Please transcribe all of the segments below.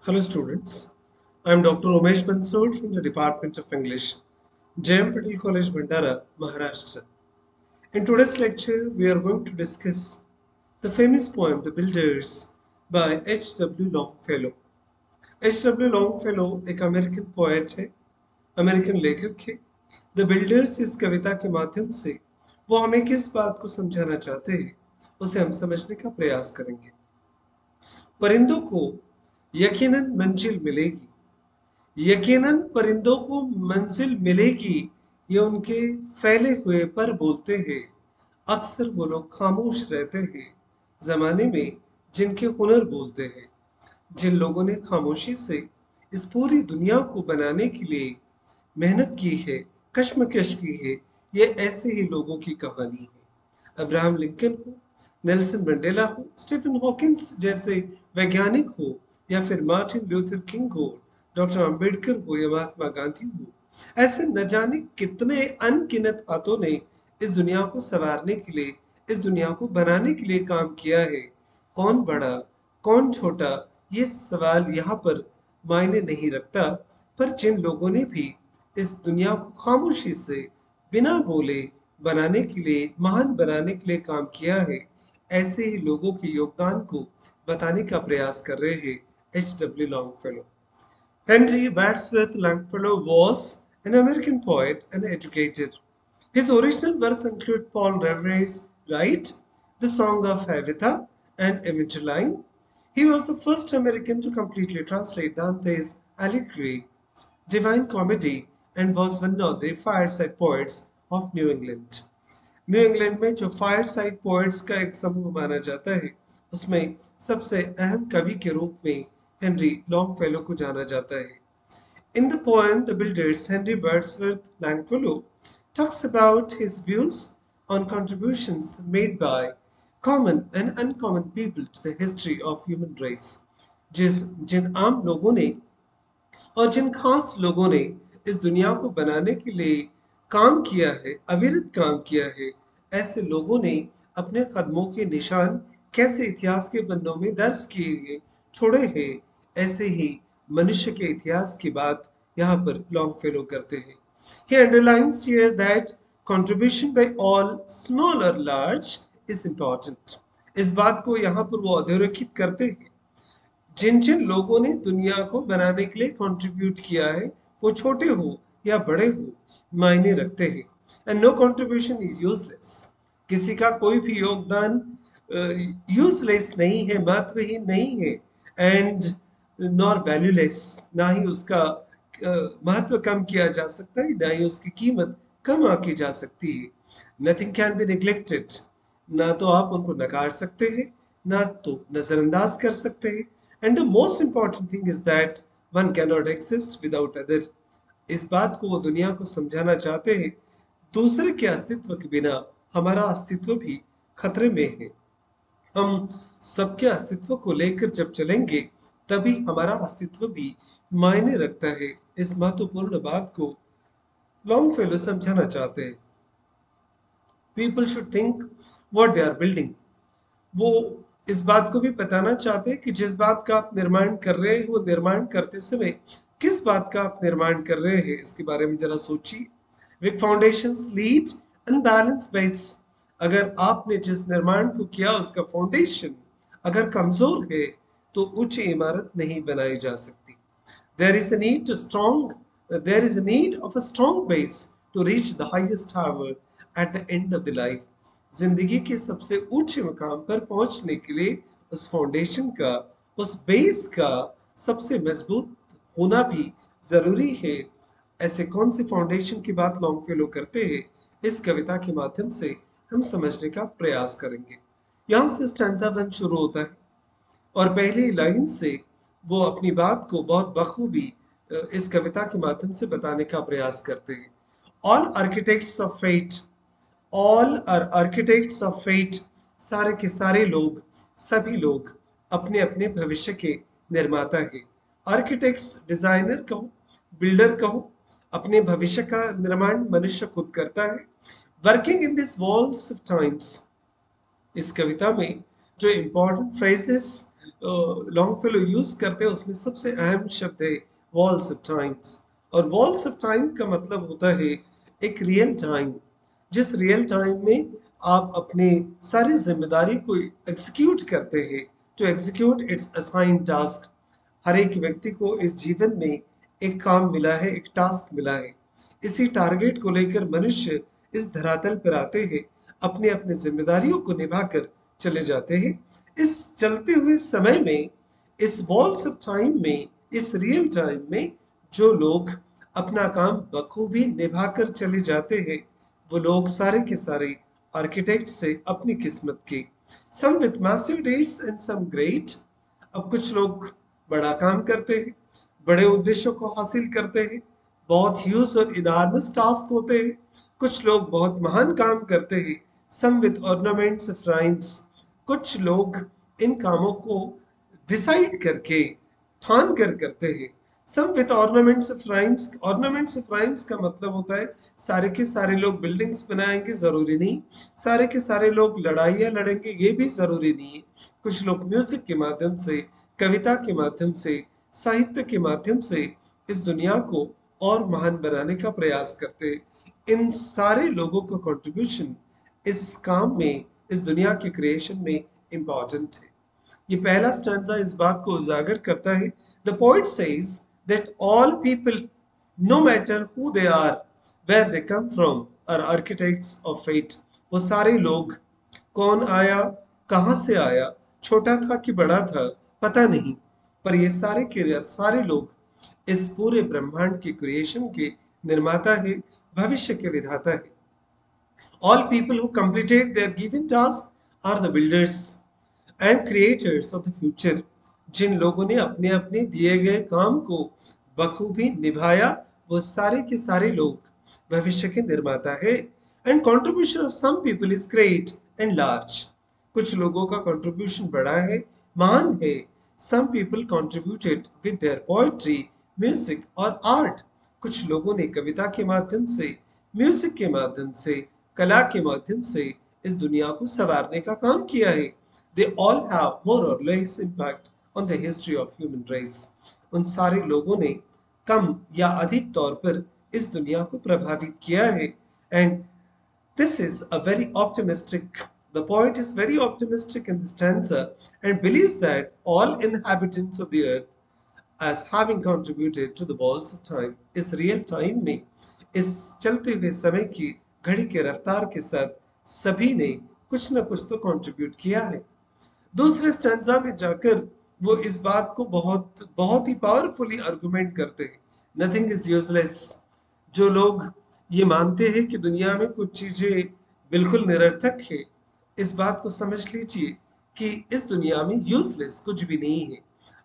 Hello students, I am Dr. Umesh Bansod from the Department of English, J.M. Patel College, Bhandara, Maharashtra. In today's lecture, we are going to discuss the famous poem The Builders by H. W. Longfellow. H. W. Longfellow एक American poet है, American लेखक है। The builders इस कविता के माध्यम से वो हमें किस बात को समझाना चाहते हैं, उसे हम समझने का प्रयास करेंगे। परिंदों को यकीनन मंजिल मिलेगी, यकीनन परिंदों को मंजिल मिलेगी, ये उनके फैले हुए पर बोलते हैं। अक्सर वो लोग खामोश रहते हैं जमाने में जिनके हुनर बोलते हैं। जिन लोगों ने खामोशी से इस पूरी दुनिया को बनाने के लिए मेहनत की है, कश्मकश की है, ये ऐसे ही लोगों की कहानी है। अब्राहम लिंकन हो, नेल्सन मंडेला हो, स्टीफन हॉकिंस जैसे वैज्ञानिक हो, या फिर मार्टिन लूथर किंग हो, डॉक्टर अंबेडकर हो या महात्मा गांधी हो, ऐसे न जाने कितने अनगिनत हाथों ने इस दुनिया को संवारने के लिए, इस दुनिया को बनाने के लिए काम किया है। कौन बड़ा, कौन छोटा, ये सवाल यहाँ पर मायने नहीं रखता, पर जिन लोगों ने भी इस दुनिया को खामोशी से बिना बोले बनाने के लिए, महान बनाने के लिए काम किया है, ऐसे ही लोगों के योगदान को बताने का प्रयास कर रहे हैं H W Longfellow. Henry Wadsworth Longfellow was an American poet and educator. His original works include Paul Revere's Ride, The Song of Evitha, and Evangeline. He was the first American to completely translate Dante's Alighieri's Divine Comedy and was one of the fireside poets of New England. New England में जो fire side poets का एक समूह माना जाता है, उसमें सबसे अहम कवि के रूप में हेनरी लॉन्गफेलो को जाना जाता है। In the poem The Builders, Henry Wadsworth Longfellow talks about his views on contributions made by common and uncommon people to the history of human race। जिन आम लोगों ने और जिन खास लोगों ने इस दुनिया को बनाने के लिए काम किया है, अविरत काम किया है, ऐसे लोगों ने अपने कदमों के निशान कैसे इतिहास के पन्नों में दर्ज किए छोड़े हैं, ऐसे ही मनुष्य के इतिहास की बात यहाँ पर लॉन्गफेलो करते हैं। He underlines here that contribution by all, small or large, is important। इस बात को यहाँ पर वो अधोरेखित करते हैं। जिन जिन लोगों ने दुनिया को बनाने के लिए कंट्रीब्यूट किया है, वो छोटे हो या बड़े हो, मायने रखते हैं। And no contribution is useless. किसी का कोई भी योगदान यूजलेस नहीं है, महत्वहीन नहीं है। एंड नॉर वैल्यूलेस, ना ही उसका महत्व कम किया जा सकता है, ना ही उसकी कीमत कम आकी जा सकती है। Nothing can be neglected. ना तो आप उनको नकार सकते हैं, ना तो नजरअंदाज कर सकते हैं। And the most important thing is that one can not exist without other. इस बात को वो दुनिया को समझाना चाहते हैं, दूसरे के अस्तित्व के बिना हमारा अस्तित्व भी खतरे में है। हम सबके अस्तित्व को लेकर जब चलेंगे, तभी हमारा अस्तित्व भी मायने रखता है। इस महत्वपूर्ण बात को लॉन्गफेलो समझाना चाहते हैं। People should think what they are building. वो इस बात को भी बताना चाहते हैं कि जिस बात का आप निर्माण कर रहे हैं, वो निर्माण करते समय किस बात का आप निर्माण कर रहे हैं, इसके बारे में जरा सोचिए। Weak foundations lead unbalance base. अगर आपने जिस निर्माण को किया उसका फाउंडेशन अगर कमजोर है, तो ऊंची इमारत नहीं बनाई जा सकती। There is a need to strong there is a need of a strong base to reach the highest tower at the end of the life। जिंदगी के सबसे ऊंचे मकाम पर पहुंचने के लिए उस फाउंडेशन का, उस बेस का सबसे मजबूत होना भी जरूरी है। ऐसे कौन से फाउंडेशन की बात लॉन्गफेलो करते हैं, इस कविता के माध्यम से हम समझने का प्रयास करेंगे। यहाँ से स्टैंजा 1 शुरू होता है और पहली लाइन से वो अपनी बात को बहुत बखूबी इस कविता के माध्यम से बताने का प्रयास करते हैं। All architects of fate, all are architects of fate, सारे के सारे लोग, सभी लोग अपने अपने भविष्य के निर्माता हैं। आर्किटेक्ट्स डिजाइनर कहो, बिल्डर कहो, अपने भविष्य का निर्माण मनुष्य खुद करता है। Working in this walls of times, इस कविता में जो important phrases Longfellow use करते हैं उसमें सबसे अहम शब्द है वॉल्स ऑफ टाइम्स। और वॉल्स ऑफ टाइम का मतलब होता है एक रियल टाइम, जिस रियल टाइम में आप अपने सारी जिम्मेदारी को एग्जीक्यूट करते हैं, to execute its assigned task. हर एक व्यक्ति को इस जीवन में एक काम मिला है, एक टास्क मिला है। इसी टारगेट को लेकर मनुष्य इस धरातल पर आते हैं, अपने अपने जिम्मेदारियों को निभाकर चले जाते हैं। इस चलते हुए समय में, इस वॉल्स ऑफ टाइम में, इस रियल टाइम में जो लोग अपना काम बखूबी निभाकर चले जाते हैं, वो लोग सारे के सारे आर्किटेक्ट से अपनी किस्मत के, some with massive debts and some great. अब कुछ लोग बड़ा काम करते हैं, बड़े उद्देश्यों को हासिल करते हैं, बहुत ह्यूज और इनॉर्मस टास्क होते हैं। कुछ लोग बहुत महान काम करते हैं, some with ornaments of rhymes. कुछ लोग इन कामों को डिसाइड करके ठान कर करते हैं, some with ornaments of rhymes. Ornaments of rhymes का मतलब होता है सारे के सारे लोग बिल्डिंग्स बनाएंगे जरूरी नहीं, सारे के सारे लोग लड़ाइयाँ लड़ेंगे ये भी जरूरी नहीं है। कुछ लोग म्यूजिक के माध्यम से, कविता के माध्यम से, साहित्य के माध्यम से इस दुनिया को और महान बनाने का प्रयास करते हैं। इन सारे लोगों का कंट्रीब्यूशन इस काम में, इस दुनिया के क्रिएशन में इम्पॉर्टेंट है। ये पहला स्टैंजा इस बात को उजागर करता है। The poet says that all people, no matter who they are, where they come from, are architects of fate. वो सारे लोग, कौन आया, कहाँ से आया, छोटा था कि बड़ा था, पता नहीं, पर ये सारे के सारे लोग इस पूरे ब्रह्मांड के क्रिएशन के निर्माता है, भविष्य के विधाता है। All people who completed their given task are the builders and creators of the future. जिन लोगों ने अपने अपने दिए गए काम को बखूबी निभाया, वो सारे के सारे लोग भविष्य के निर्माता है। And contribution of some people is great and large. कुछ लोगों का कंट्रीब्यूशन बड़ा है, महान है। Some people contributed with their poetry, music और आर्ट। कुछ लोगों ने कविता के माध्यम से, म्यूजिक के माध्यम से, कला के माध्यम से इस दुनिया को संवारने का काम किया है। They all have more or less impact on the history of human race. उन सारे लोगों ने कम या अधिक तौर पर इस दुनिया को प्रभावित किया है। And this is a very optimistic, the poet is very optimistic in the stanza and believes that all inhabitants of the earth as having contributed to the balls of time, इस रियल टाइम में, इस चलते हुए समय की घड़ी के रफ्तार के साथ सभी ने कुछ न कुछ तो कंट्रीब्यूट किया है। दूसरे स्टैंजा में जाकर वो इस बात को बहुत बहुत ही पावरफुली आर्गुमेंट करते हैं, नथिंग इज यूजलेस। जो लोग ये मानते हैं कि दुनिया में कुछ चीजें बिल्कुल निरर्थक है, इस बात को समझ लीजिए कि इस दुनिया में यूजलेस कुछ भी नहीं है।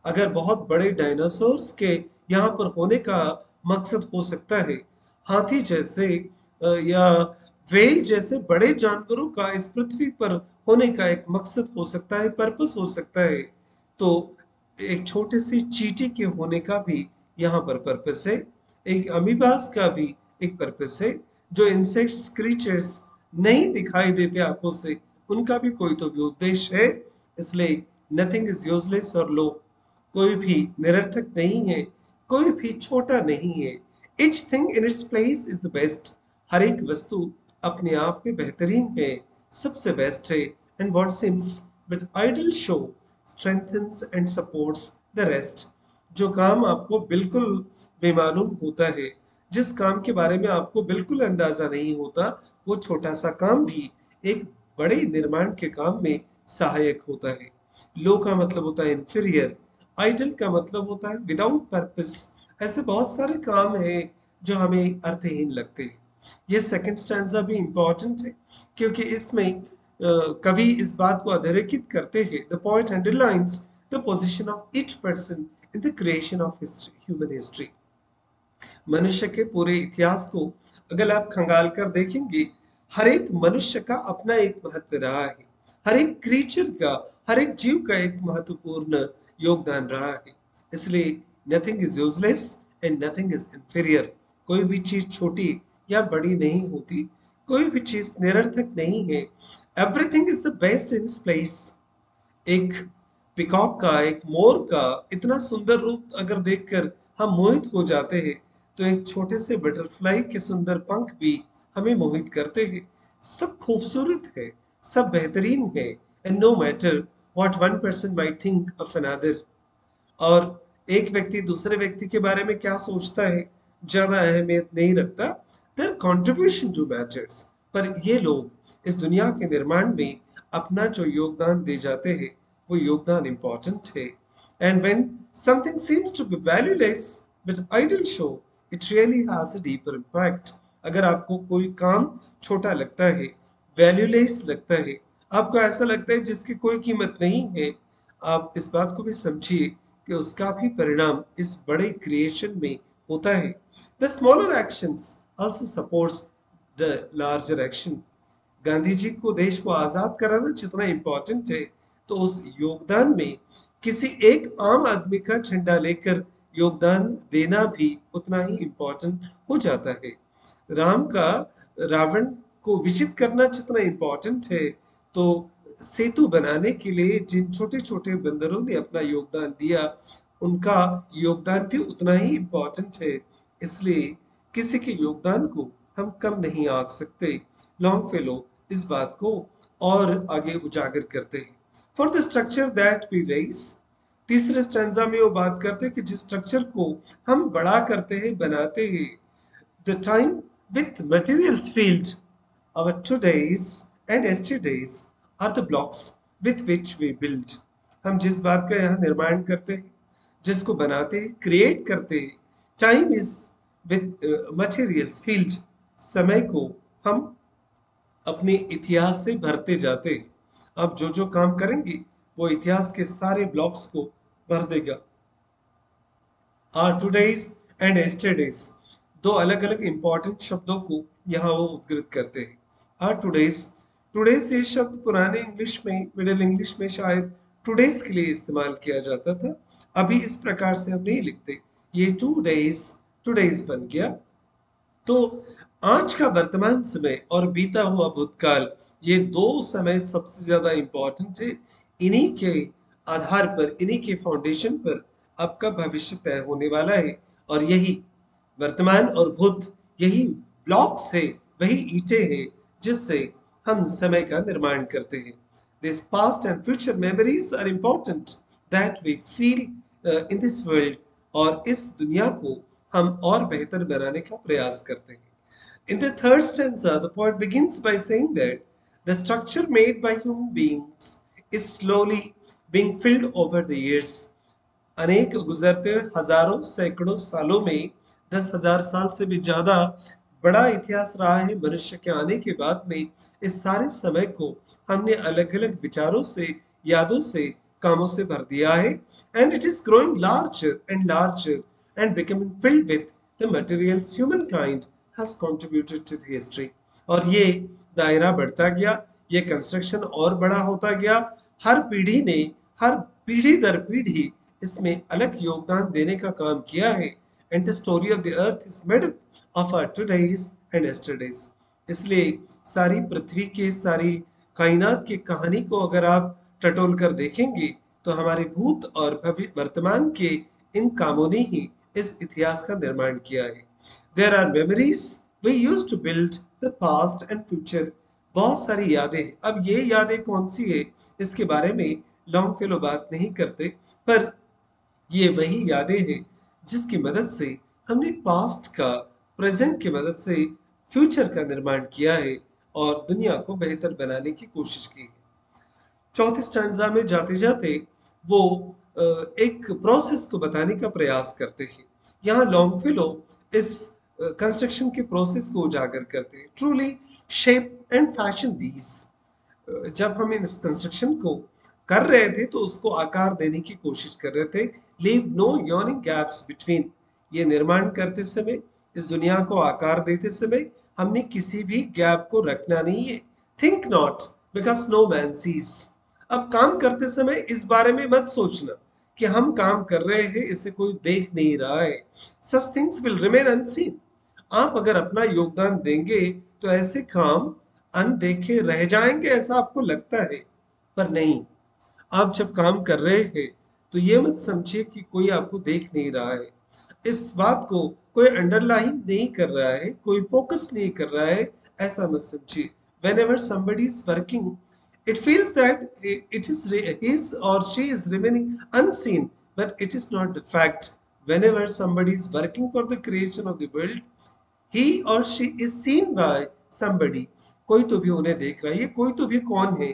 अगर बहुत बड़े डायनासोर्स के यहाँ पर होने का मकसद हो सकता है, हाथी जैसे या व्हेल जैसे बड़े जानवरों का इस पृथ्वी पर होने का एक मकसद हो सकता है, पर्पस हो सकता है, तो एक छोटे सी चींटी के होने का भी यहाँ पर पर्पस है। एक अमीबास का भी एक पर्पस है। जो इंसेक्ट्स, क्रीचर्स नहीं दिखाई देते आंखों से, उनका भी कोई तो भी उद्देश्य है। इसलिए नथिंग इज यूजलेस और लो, कोई भी निरर्थक नहीं है, कोई भी छोटा नहीं है। Each thing in its place is the best. हर एक वस्तु अपने आप में बेहतरीन है, सबसे बेस्ट है। And what seems but idle show strengthens and supports the rest. जो काम आपको बिल्कुल बेमालूम होता है, जिस काम के बारे में आपको बिल्कुल अंदाजा नहीं होता, वो छोटा सा काम भी एक बड़े निर्माण के काम में सहायक होता है। लो का मतलब होता है इंफीरियर, आइडल का मतलब होता है विदाउट पर्पस। ऐसे बहुत सारे काम हैं जो हमें अर्थहीन लगते हैं। ये सेकंड स्टैंजा भी इंपॉर्टेंट है क्योंकि इसमें कवि इस बात को अधोरेखित करते हैं। The poet underlines the position of each person in the creation of history, human history. मनुष्य के पूरे इतिहास को अगर आप खंगाल कर देखेंगे, हर एक मनुष्य का अपना एक महत्व रहा है, हर एक क्रीचर का, हर एक जीव का एक महत्वपूर्ण योगदान रहा है। इसलिए nothing is useless and nothing is inferior. कोई भी चीज छोटी या बड़ी नहीं होती, कोई भी चीज निरर्थक नहीं है। Everything is the best in its place. एक पिकॉक का, एक मोर का इतना सुंदर रूप अगर देखकर हम मोहित हो जाते हैं, तो एक छोटे से बटरफ्लाई के सुंदर पंख भी हमें मोहित करते हैं। सब खूबसूरत है, सब बेहतरीन है, and no matter what one person might think of another. और एक व्यक्ति दूसरे व्यक्ति के बारे में क्या सोचता है ज्यादा अहमियत नहीं रखता। Their contribution to matters. पर ये लोग इस दुनिया के निर्माण में अपना जो योगदान दे जाते हैं, वो योगदान इंपॉर्टेंट है। And when something seems to be valueless but idle show it really has a deeper impact. अगर आपको कोई काम छोटा लगता है, वैल्यूलेस लगता है, आपको ऐसा लगता है जिसकी कोई कीमत नहीं है, आप इस बात को भी समझिए कि उसका भी परिणाम इस बड़े क्रिएशन में होता है। The smaller actions also supports the larger action. Gandhi ji को देश को आजाद कराना जितना इम्पोर्टेंट है, तो उस योगदान में किसी एक आम आदमी का झंडा लेकर योगदान देना भी उतना ही इम्पोर्टेंट हो जाता है। राम का रावण को विजित करना जितना इम्पोर्टेंट है, तो सेतु बनाने के लिए जिन छोटे छोटे बंदरों ने अपना योगदान दिया, उनका योगदान भी उतना ही इम्पोर्टेंट है। इसलिए किसी के योगदान को हम कम नहीं आंक सकते। लॉन्ग फेलो इस बात को और आगे उजागर करते हैं। For the structure that we raise, तीसरे स्टैंजा में वो बात करते हैं कि जिस स्ट्रक्चर को हम बड़ा करते हैं, बनाते हैं, the time with materials filled, our todays and yesterdays are the blocks with which we build. हम जिस बात का यहाँ निर्माण करते हैं, जिसको बनाते हैं, क्रिएट करते हैं, time is with materials field, समय को हम अपने इतिहास से भरते जाते हैं। अब जो जो काम करेंगे वो इतिहास के सारे ब्लॉक्स को भर देगा। आर टुडेज एंड यस्टरडेज, दो अलग अलग इंपॉर्टेंट शब्दों को यहाँ वो उद्धृत करते हैं। आर टुडेज, टुडेज ये शब्द पुराने इंग्लिश में, मिडिल इंग्लिश में शायद टुडेज के लिए इस्तेमाल किया जाता था। अभी इस प्रकार से हम नहीं लिखते, ये टू डेज टुडेज बन गया। तो आज का वर्तमान समय और बीता हुआ भूतकाल, ये दो समय सबसे ज्यादा इंपॉर्टेंट है। इन्हीं के आधार पर, इन्हीं के फाउंडेशन पर आपका भविष्य तय होने वाला है। और यही वर्तमान और भूत, यही ब्लॉक्स है, वही ईंटें हैं जिससे हम समय का निर्माण करते हैं। This past and future memories are important that we feel in this world. और इस दुनिया को हम और बेहतर बनाने का प्रयास करते हैं। In the third stanza, the poet begins by saying that the structure made by human beings is slowly being filled over the years. अनेक गुजरते हजारों सैकड़ों सालों में, 10,000 साल से भी ज्यादा बड़ा इतिहास रहा है मनुष्य के आने के बाद में। इस सारे समय को हमने अलग अलग विचारों से, यादों से, कामों से भर दिया है। And it is growing larger and becoming filled with the materials human kind has contributed to the history। और ये दायरा बढ़ता गया, ये कंस्ट्रक्शन और बड़ा होता गया। हर पीढ़ी ने, हर पीढ़ी दर पीढ़ी इसमें अलग योगदान देने का काम किया है। And the story of the earth is made up of our todays and yesterdays. इसलिए सारी पृथ्वी के, सारी कायनात की कहानी को अगर आप टटोल कर देखेंगे, तो हमारे भूत और वर्तमान के इन कामों ने ही इस इतिहास का निर्माण किया है। There are memories we used to build the past and future। बहुत सारी यादें हैं। अब ये यादें कौन सी है, इसके बारे में लॉन्ग फेलो बात नहीं करते, पर ये वही यादें हैं जिसकी मदद से हमने पास्ट का, प्रेजेंट की मदद से फ्यूचर का निर्माण किया है और दुनिया को बेहतर बनाने की कोशिश की है। चौथे स्टैंजा में जाते जाते वो एक प्रोसेस को बताने का प्रयास करते हैं। यहाँ लॉन्ग फेलो इस कंस्ट्रक्शन के प्रोसेस को उजागर करते हैं। Truly shape and fashion these, जब हम इस कंस्ट्रक्शन को कर रहे थे तो उसको आकार देने की कोशिश कर रहे थे। Leave no yawning gaps between, ये निर्माण करते समय, इस दुनिया को आकार देते समय हमने किसी भी गैप को रखना नहीं है। Think not because no man sees. अब काम करते समय इस बारे में मत सोचना कि हम काम कर रहे हैं, इसे कोई देख नहीं रहा है। Such things will remain unseen. आप अगर अपना योगदान देंगे तो ऐसे काम अनदेखे रह जाएंगे, ऐसा आपको लगता है, पर नहीं। आप जब काम कर रहे हैं तो ये मत समझिए कि कोई आपको देख नहीं रहा है। इस बात को कोई अंडरलाइन नहीं कर रहा है, कोई फोकस नहीं कर रहा है, ऐसा मत समझिए। Whenever somebody is working, it feels that it is his or she is remaining unseen, but it is not the fact. Whenever somebody is working for the creation of the world, he or she is seen by somebody. कोई तो भी उन्हें देख रहा है। ये कोई तो भी कौन है?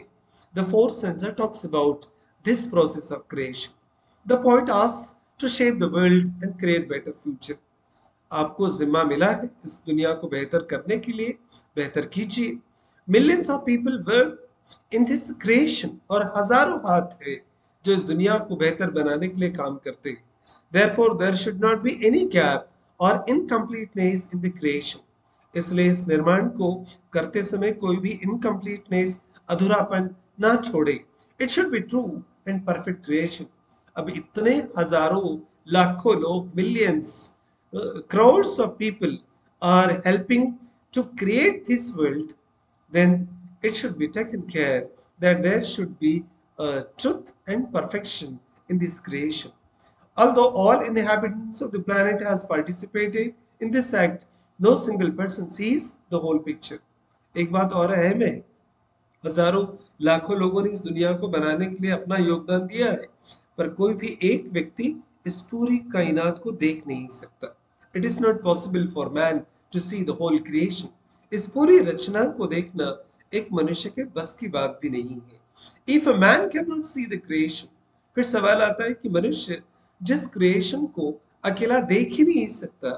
The fourth stanza talks about this process of creation. The poet asks to shape the world and create better future. आपको जिम्मा मिला है इस दुनिया को बेहतर करने के लिए, बेहतर कीजिए। Millions of people work in this creation, और हजारों हाथ है जो इस दुनिया को बेहतर बनाने के लिए काम करते हैं। Therefore, there should not be any gap or incompleteness in the creation. इसलिए इस निर्माण को करते समय कोई भी इनकम्प्लीटनेस, अधूरापन ना छोड़े। It should be true and perfect creation. अब इतने हजारों लाखों लोग, millions, crores of people are helping to create this world, then it should be taken care that there should be truth and perfection in this creation. Although all inhabitants of the planet has participated in this act, no single person sees the whole picture. एक बात और अहम है, हजारों लाखों लोगों ने इस दुनिया को बनाने के लिए अपना योगदान दिया है, पर कोई भी एक व्यक्ति इस पूरी कायनात को देख नहीं सकता। It is not possible for man to see the whole creation. इस पूरी रचना को देखना एक मनुष्य के बस की बात भी नहीं है। If a man can not see the creation, फिर सवाल आता है कि मनुष्य जिस क्रिएशन को अकेला देख ही नहीं सकता,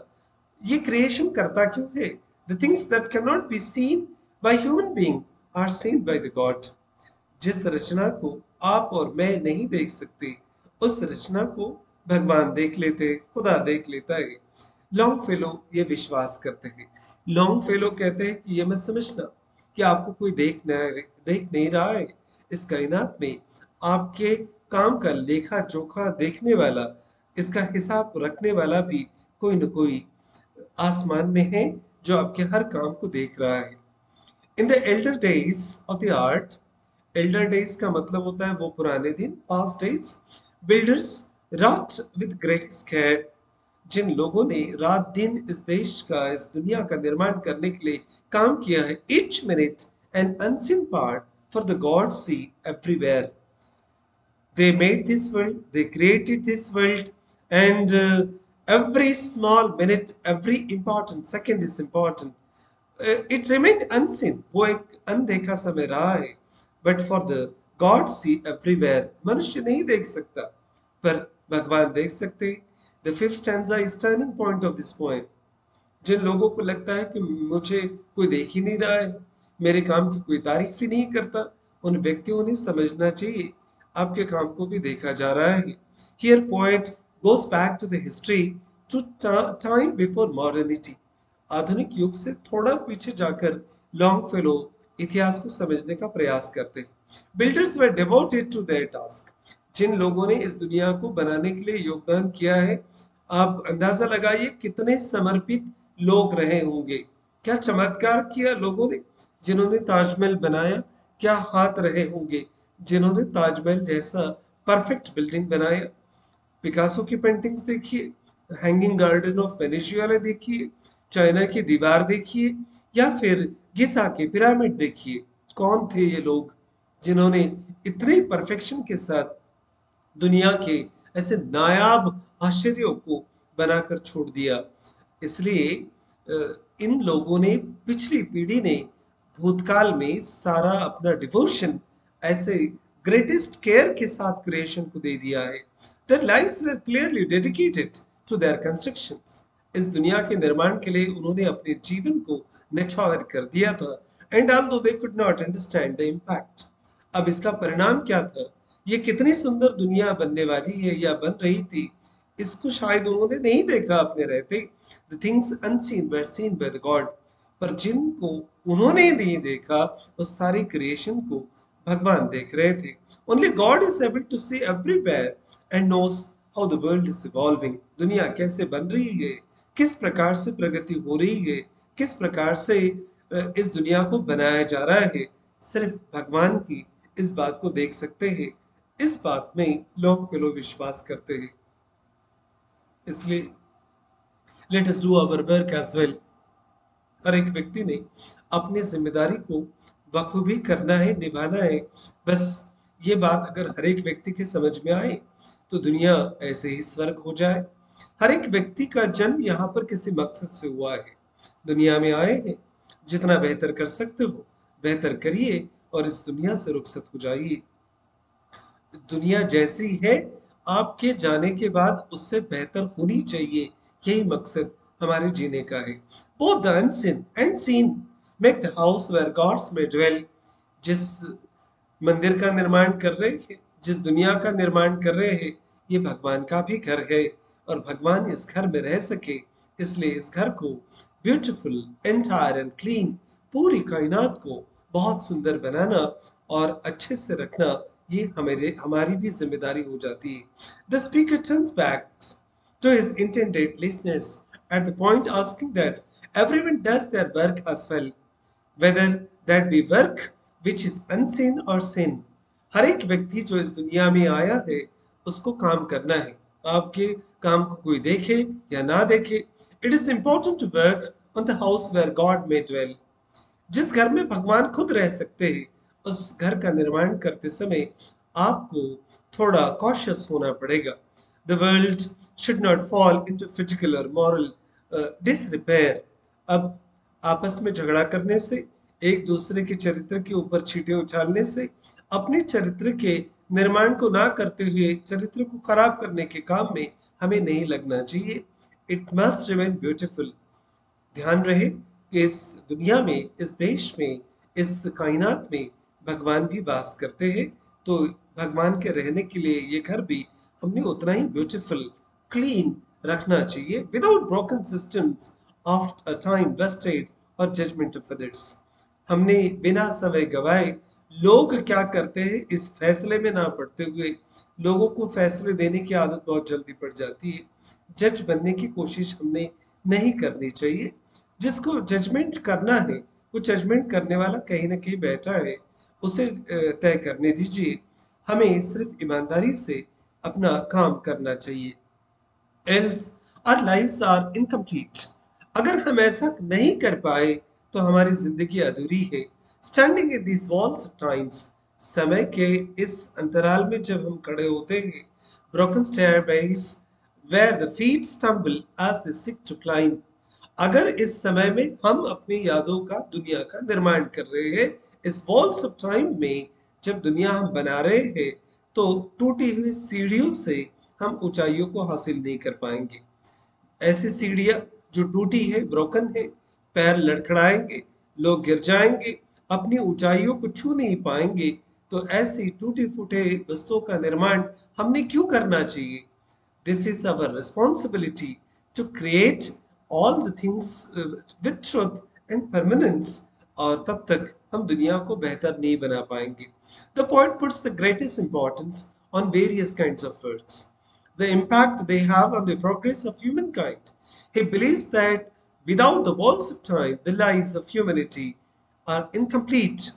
ये क्रिएशन करता क्यों है? The things that can not be seen by human being are seen by the god. जिस रचना को आप और मैं नहीं देख सकते, उस रचना को भगवान देख लेते, खुदा देख लेता है। लॉन्ग फेलो ये विश्वास करते हैं। लॉन्ग फेलो कहते हैं कि ये मत समझना कि आपको कोई देख नहीं रहा है। इस कायनात में आपके काम का लेखा जोखा देखने वाला, इसका हिसाब रखने वाला भी कोई न कोई आसमान में है जो आपके हर काम को देख रहा है। In the Elder days of the art, Elder days का मतलब होता है वो पुराने दिन, past days, builders wrought with great care. जिन लोगों ने रात दिन इस देश का, इस दुनिया का निर्माण करने के लिए काम किया है, each minute an unseen part for the God see everywhere. They made this world, they created this world, and every small minute, every important second is important. It remained unseen, वो एक अनदेखा समय रहा है, but for the God see everywhere. मनुष्य नहीं देख सकता, पर भगवान देख सकते। The fifth stanza is turning point of this poem. जिन लोगों को लगता है कि मुझे कोई देख ही नहीं रहा है, मेरे काम की कोई तारीफ ही नहीं करता, उन व्यक्तियों ने समझना चाहिए आपके काम को भी देखा जा रहा है। Here poet goes back to the history, to time before modernity. आधुनिक युग से थोड़ा पीछे जाकर लॉन्ग फेलो इतिहास को समझने का प्रयास करते हैं। Builders were devoted to their task. जिन लोगों ने इस दुनिया को बनाने के लिए योगदान किया है, आप अंदाजा लगाइए कितने समर्पित लोग रहे होंगे। क्या चमत्कार किया लोगों ने जिन्होंने ताजमहल बनाया? क्या हाथ रहे होंगे जिन्होंने ताजमहल जैसा परफेक्ट बिल्डिंग बनाया? पिकासो की पेंटिंग्स देखिए, हैंगिंग गार्डन ऑफ वेनेजुएला देखिए, चाइना की दीवार देखिए, या फिर गिजा के पिरामिड देखिए। कौन थे ये लोग जिन्होंने इतने परफेक्शन के साथ दुनिया के ऐसे नायाब आश्चर्यों को बनाकर छोड़ दिया? इसलिए इन लोगों ने, पिछली पीढ़ी ने भूतकाल में सारा अपना डिवोशन ऐसे ग्रेटेस्ट केयर के साथ क्रिएशन को दे दिया है। Their lives were clearly dedicated to their constructions. इस दुनिया के निर्माण के लिए उन्होंने अपने जीवन को न्यौछावर कर दिया था। And although they could not understand the impact, अब इसका परिणाम क्या था? ये कितनी सुंदर दुनिया बनने वाली है या बन रही थी, इसको शायद उन्होंने नहीं देखा अपने रहते। The things unseen were seen by the God. पर जिनको उन्होंने नहीं देखा, उस सारी क्रिएशन को भगवान देख रहे थे। Only God is able to see everywhere and knows how the world is evolving. दुनिया कैसे बन रही है, किस प्रकार से प्रगति हो रही है, किस प्रकार से इस दुनिया को बनाया जा रहा है, सिर्फ भगवान ही इस बात को देख सकते हैं। इस बात में लोग विश्वास करते हैं, इसलिए let us do our work as well. हर एक व्यक्ति ने अपनी जिम्मेदारी को बखूबी करना है, निभाना है। बस ये बात अगर हर एक व्यक्ति के समझ में आए तो दुनिया ऐसे ही स्वर्ग हो जाए। हर एक व्यक्ति का जन्म यहाँ पर किसी मकसद से हुआ है, दुनिया में आए हैं। जितना बेहतर कर सकते हो बेहतर करिए और इस दुनिया से रुखसत हो जाइए। दुनिया जैसी है आपके जाने के बाद उससे बेहतर होनी चाहिए, यही मकसद हमारे जीने का है। Both the unseen and seen make the house where gods may dwell। जिस मंदिर का निर्माण कर रहे हैं, जिस दुनिया का निर्माण कर रहे हैं, ये भगवान का भी घर है और भगवान इस घर में रह सके इसलिए इस घर को ब्यूटीफुल, एंटायर एंड क्लीन, पूरी कायनात को बहुत सुंदर बनाना और अच्छे से रखना, ये हमारी भी जिम्मेदारी हो जाती है। The speaker turns back to his intended listeners at the point asking that everyone does their work as well, whether that be work which is unseen or sin। हर एक व्यक्ति जो इस दुनिया में आया है उसको काम करना है, आपके काम को कोई देखे या ना देखे। It is important to work on the house where God may dwell। जिस घर में भगवान खुद रह सकते हैं उस घर का निर्माण करते समय आपको थोड़ा कॉशियस होना पड़ेगा। The world should not fall into physical और मॉरल डिसरिपेयर। अब आपस में झगड़ा करने से, एक दूसरे के चरित्र के ऊपर छींटे उछालने से, अपने चरित्र के निर्माण को ना करते हुए चरित्र को खराब करने के काम में हमें नहीं लगना चाहिए। It must remain beautiful. ध्यान रहे कि इस दुनिया में, इस देश में, इस कायनात में भगवान भी वास करते हैं, तो भगवान के रहने के लिए ये घर भी हमने उतना ही ब्यूटीफुल, क्लीन रखना चाहिए, without broken systems of a time wasted और जजमेंट ऑफ अदर्स। हमने बिना समय गवाए लोग क्या करते हैं इस फैसले में ना पड़ते हुए, लोगों को फैसले देने की आदत बहुत जल्दी पड़ जाती है। जज बनने की कोशिश हमने नहीं करनी चाहिए। जिसको जजमेंट करना है वो जजमेंट करने वाला कहीं ना कहीं बैठा है, उसे तय करने दीजिए। हमें सिर्फ ईमानदारी से अपना काम करना चाहिए। else our lives are incomplete। अगर हम ऐसा नहीं कर पाए तो हमारी जिंदगी अधूरी है। Standing in these walls of times, समय के इस अंतराल में जब हम खड़े होते हैं, broken stairways where the feet stumble as they seek to climb। अगर इस समय में हम अपनी यादों का, दुनिया का निर्माण कर रहे हैं, इस वॉल्स ऑफ टाइम में जब दुनिया हम बना रहे हैं, तो टूटी हुई सीढ़ियों से हम ऊंचाइयों को हासिल नहीं कर पाएंगे। ऐसी सीढ़ियां जो टूटी है, ब्रोकन है, पैर लड़खड़ाएंगे, लोग गिर जाएंगे, अपनी ऊंचाइयों को छू नहीं पाएंगे। तो ऐसी टूटे फूटे वस्तुओं का निर्माण हमने क्यों करना चाहिए? This is our responsibility to create all the things with truth and permanence। और तब तक हम दुनिया को बेहतर नहीं बना पाएंगे। The poet puts the greatest importance on various kinds of works, the impact they have on the progress of humankind। He believes that without the walls of time, the lives of humanity are incomplete।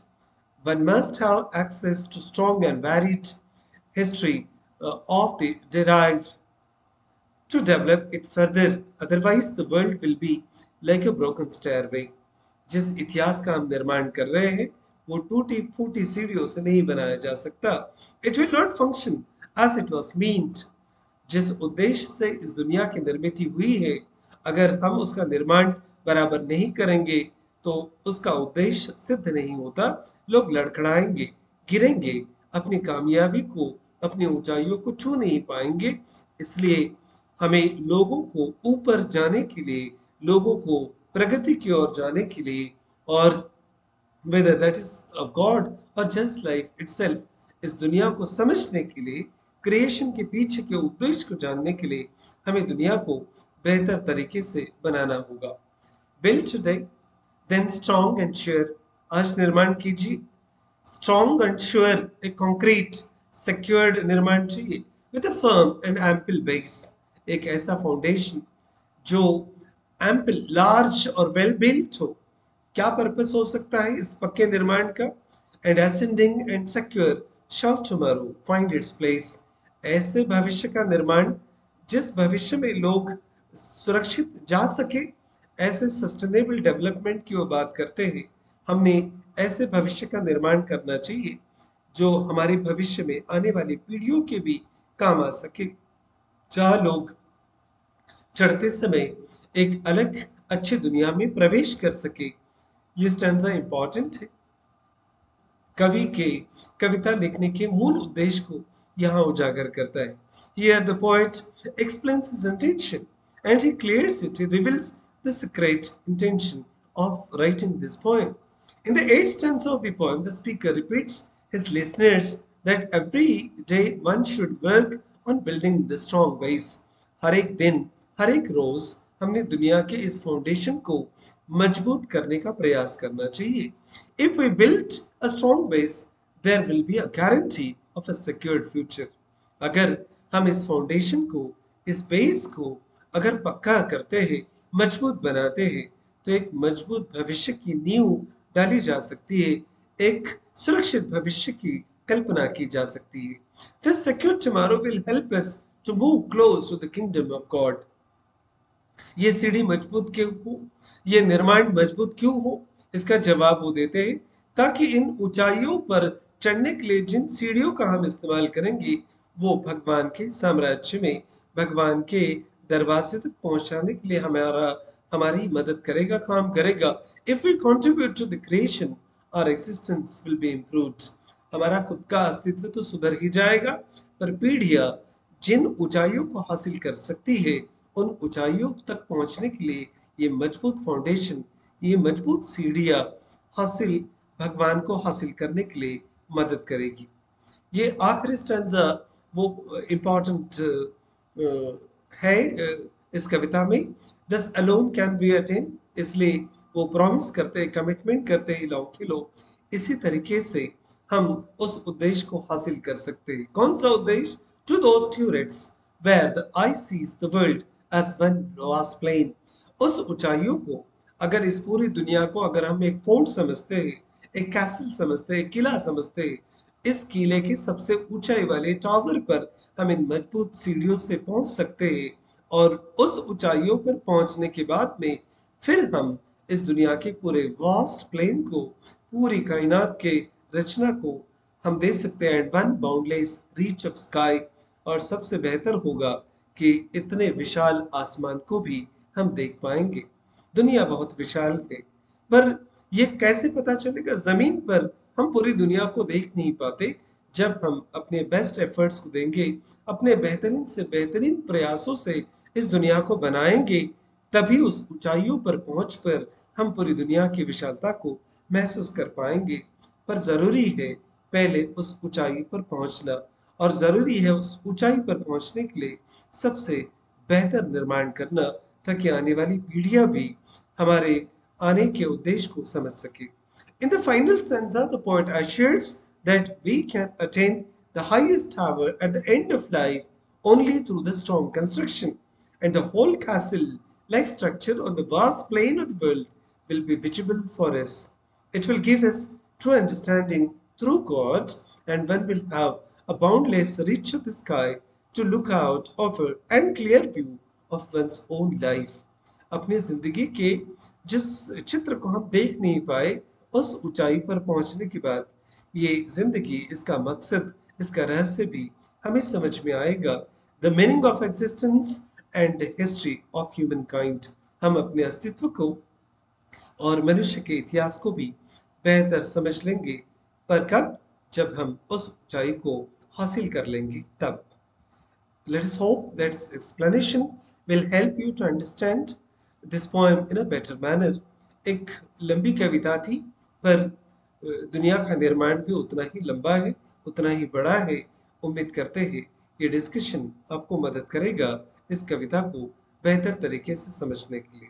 One must have access to strong and varied history of the derived to develop it further, otherwise the world will be like a broken stairway। जिस इतिहास का हम निर्माण कर रहे हैं वो टूटी फूटी सीढ़ियों से नहीं बनाया जा सकता। It will not function as it was meant। जिस उद्देश्य से इस दुनिया की निर्मित हुई है, अगर हम उसका निर्माण बराबर नहीं करेंगे तो उसका उद्देश्य सिद्ध नहीं होता। लोग लड़खड़ाएंगे, गिरेंगे, अपनी कामयाबी को, अपनी ऊंचाइयों को छू नहीं पाएंगे। इसलिए हमें लोगों को ऊपर जाने के लिए, लोगों को प्रगति की ओर जाने के लिए, और whether that is of God or just life itself, इस दुनिया को समझने के लिए, क्रिएशन के पीछे के उद्देश्य को जानने के लिए हमें दुनिया को बेहतर तरीके से बनाना होगा। Build today, then strong and sure। आज निर्माण कीजिए, स्ट्रॉन्ग एंड श्योर, एक कॉन्क्रीट सिक्योर्ड निर्माण चाहिए, with a firm and ample base. एक ऐसा फाउंडेशन जो एम्पल, लार्ज और वेल बिल्ट हो। क्या पर्पस हो सकता है इस पक्के निर्माण का? And ascending and secure shall tomorrow find its place? ऐसे भविष्य का निर्माण जिस भविष्य में लोग सुरक्षित जा सके, ऐसे सस्टेनेबल डेवलपमेंट की वो बात करते हैं। हमने ऐसे भविष्य का निर्माण करना चाहिए जो हमारे भविष्य में आने वाली पीढ़ियों के भी काम आ सके, जहाँ लोग चढ़ते समय एक अलग अच्छी दुनिया में प्रवेश कर सके। ये स्टैंजा इंपॉर्टेंट है। कवि के कविता लिखने के मूल उद्देश्य को यहाँ उजागर करता है। Here the poet explains his intention and he clears it. He reveals the secret intention of writing this poem. In the eighth stanza of the poem, the speaker repeats his listeners that every day one should work on building the strong base. हर एक दिन, हर एक रोज हमने दुनिया के इस foundation को मजबूत करने का प्रयास करना चाहिए। If we build a strong base, there will be a guarantee of a secured future. अगर हम इस फाउंडेशन को, इस बेस को अगर पक्का करते हैं, मजबूत बनाते हैं, तो एक मजबूत भविष्य की नींव डाली जा सकती है, एक सुरक्षित भविष्य की कल्पना की जा सकती है। This secure tomorrow will help us to move close to the kingdom of God. ये सीढ़ी मजबूत क्यों हो, ये निर्माण मजबूत क्यों हो, इसका जवाब वो देते हैं ताकि इन ऊंचाइयों पर चढ़ने के लिए जिन सीढ़ियों का हम इस्तेमाल करेंगे वो भगवान के साम्राज्य में, भगवान के दरवाजे तक पहुंचाने के लिए हमारी मदद करेगा, काम करेगा। If we contribute to the creation, our existence will be improved. हमारा खुद का अस्तित्व तो सुधर ही जाएगा, पर पीढ़ियां जिन ऊंचाइयों को हासिल कर सकती है, उन ऊंचाइयों तक पहुंचने के लिए ये मजबूत फाउंडेशन, ये मजबूत सीढ़ियां हासिल भगवान को हासिल करने के लिए मदद करेगी। ये आखिरी स्टैंजा वो इम्पोर्टेंट है इस कविता में। दस अलोन कैन बी अटेन, इसलिए वो प्रॉमिस करते हैं, कमिटमेंट करते हैं लो इसी तरीके से हम उस उद्देश्य को हासिल कर सकते हैं। कौन सा उद्देश्य? To those turrets where the eye sees the world as one vast plain। उस ऊंचाइयों को, अगर इस पूरी दुनिया को अगर हम एक फोर्ट समझते हैं, एक कैसल समझते हैं, किला समझते हैं, इस किले के सबसे ऊंचाई वाले टावर पर हम इन मजबूत सीढ़ियों से पहुंच सकते हैं और उस ऊंचाइयों पर पहुंचने के बाद में फिर हम इस दुनिया के पूरे वास्ट प्लेन को, पूरी कायनात के रचना को हम दे सकते हैं at one boundless reach of sky. और सबसे बेहतर होगा कि इतने विशाल आसमान को भी हम देख पाएंगे। दुनिया बहुत विशाल है, पर यह कैसे पता चलेगा? जमीन पर हम पूरी दुनिया को देख नहीं पाते। जब हम अपने बेस्ट एफर्ट्स को देंगे, अपने बेहतरीन से बेहतरीन प्रयासों से इस दुनिया को बनाएंगे, तभी उस ऊंचाइयों पर पहुंच कर हम पूरी दुनिया की विशालता को महसूस कर पाएंगे। पर जरूरी है पहले उस ऊंचाई पर पहुंचना, और जरूरी है उस ऊंचाई पर पहुंचने के लिए सबसे बेहतर निर्माण करना, ताकि आने वाली पीढ़ियां भी हमारे आने के उद्देश्य को समझ सके। In the final stanza, the poet assures that we can attain the highest tower at the end of life only through the strong construction, and the whole castle-like structure on the vast plain of the world will be visible for us. It will give us true understanding through God, and one will have a boundless reach of the sky to look out over and clear view of one's own life. अपनी जिंदगी के जिस चित्र को हम देख नहीं पाए, उस ऊंचाई पर पहुंचने के बाद ये जिंदगी, इसका मकसद, इसका रहस्य भी हमें समझ में आएगा। The meaning of existence and history of human kind. हम अपने अस्तित्व को और मनुष्य के इतिहास को भी बेहतर समझ लेंगे, पर कब? जब हम उस ऊंचाई को हासिल कर लेंगे तब। Let us hope that this explanation will help you to understand this poem in a better manner. एक लंबी कविता थी, पर दुनिया का निर्माण भी उतना ही लंबा है, उतना ही बड़ा है। उम्मीद करते हैं ये डिस्कशन आपको मदद करेगा इस कविता को बेहतर तरीके से समझने के लिए।